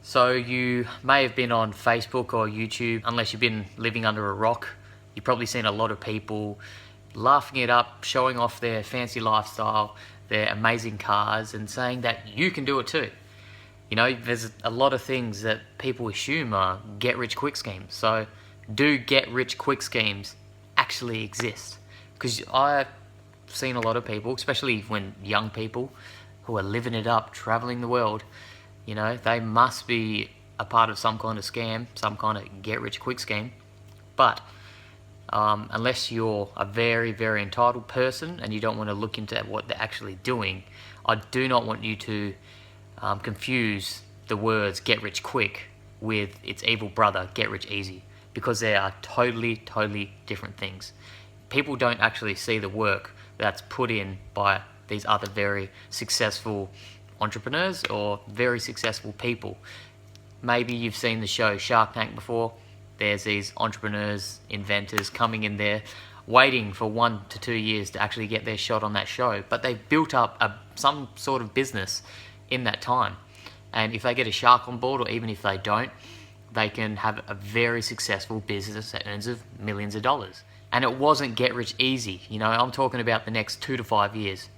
So you may have been on Facebook or YouTube, unless you've been living under a rock. You've probably seen a lot of people laughing it up, showing off their fancy lifestyle, their amazing cars, and saying that you can do it too. You know, there's a lot of things that people assume are get-rich-quick schemes. So do get-rich-quick schemes actually exist? Because I've seen a lot of people, especially when young people who are living it up, traveling the world, you know, they must be a part of some kind of scam, some kind of get-rich-quick scheme. But unless you're a very, very entitled person and you don't want to look into what they're actually doing, I do not want you to confuse the words get-rich-quick with its evil brother, get-rich-easy, because they are totally, totally different things. People don't actually see the work that's put in by these other very successful entrepreneurs or very successful people. Maybe you've seen the show Shark Tank before. There's these entrepreneurs, inventors coming in there, waiting for 1 to 2 years to actually get their shot on that show. But they've built up some sort of business in that time. And if they get a shark on board, or even if they don't, they can have a very successful business that earns of millions of dollars. And it wasn't get rich easy. You know, I'm talking about the next 2 to 5 years,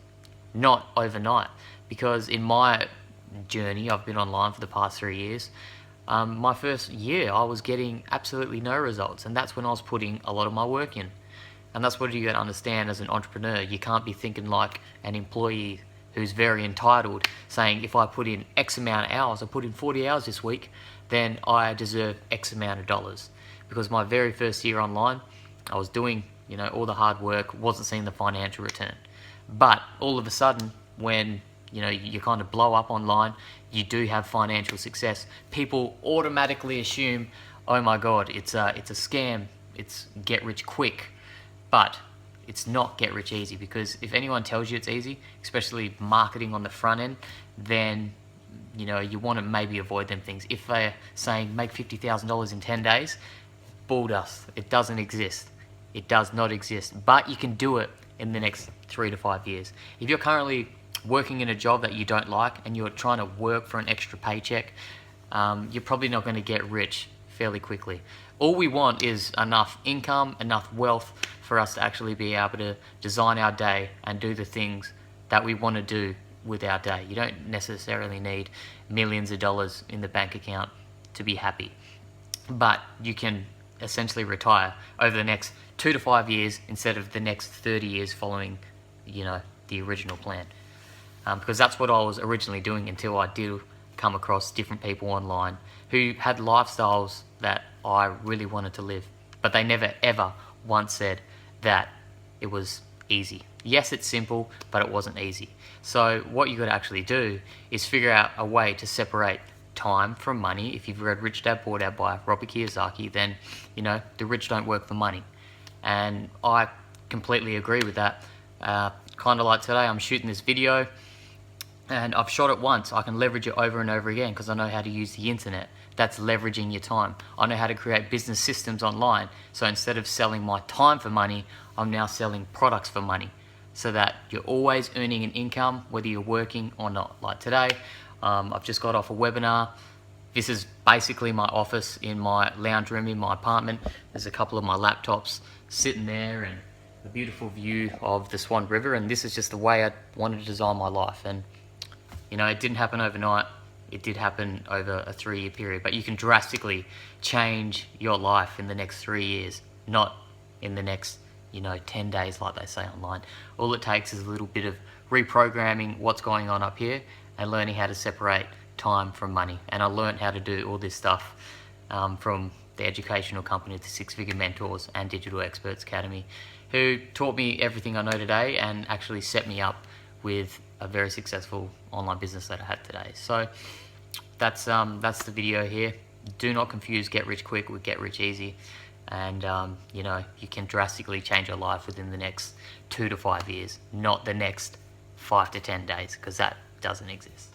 not overnight. Because in my journey, I've been online for the past 3 years. My first year, I was getting absolutely no results, and that's when I was putting a lot of my work in. And that's what you got to understand as an entrepreneur. You can't be thinking like an employee who's very entitled, saying if I put in X amount of hours, I put in 40 hours this week, then I deserve X amount of dollars. Because my very first year online, I was doing, you know, all the hard work, wasn't seeing the financial return. But all of a sudden, when you know, you kind of blow up online, you do have financial success, people automatically assume, oh my God, it's a scam, it's get rich quick. But it's not get rich easy, because if anyone tells you it's easy, especially marketing on the front end, then you know, you want to maybe avoid them things. If they're saying make $50,000 in 10 days, bull dust. It doesn't exist. It does not exist. But you can do it in the next 3 to 5 years. If you're currently working in a job that you don't like and you're trying to work for an extra paycheck, you're probably not going to get rich fairly quickly. All we want is enough income, enough wealth for us to actually be able to design our day and do the things that we want to do with our day. You don't necessarily need millions of dollars in the bank account to be happy, but you can essentially retire over the next 2 to 5 years instead of the next 30 years following, you know, the original plan. Because that's what I was originally doing until I did come across different people online who had lifestyles that I really wanted to live. But they never ever once said that it was easy. Yes, it's simple, but it wasn't easy. So what you got to actually do is figure out a way to separate time from money. If you've read Rich Dad Poor Dad by Robert Kiyosaki, then you know the rich don't work for money. And I completely agree with that. Kind of like today, I'm shooting this video, and I've shot it once. I can leverage it over and over again because I know how to use the internet. That's leveraging your time. I know how to create business systems online. So instead of selling my time for money, I'm now selling products for money, so that you're always earning an income, whether you're working or not. Like today, I've just got off a webinar. This is basically my office in my lounge room in my apartment. There's a couple of my laptops sitting there and a beautiful view of the Swan River. And this is just the way I wanted to design my life. And you know, it didn't happen overnight. It did happen over a 3-year period. But you can drastically change your life in the next 3 years, not in the next, you know, 10 days like they say online. All it takes is a little bit of reprogramming what's going on up here and learning how to separate time from money. And I learned how to do all this stuff from the educational company, the Six Figure Mentors and Digital Experts Academy, who taught me everything I know today and actually set me up with a very successful online business that I had today. So that's the video here. Do not confuse get rich quick with get rich easy. And you know, you can drastically change your life within the next 2 to 5 years, not the next 5 to 10 days, because that doesn't exist.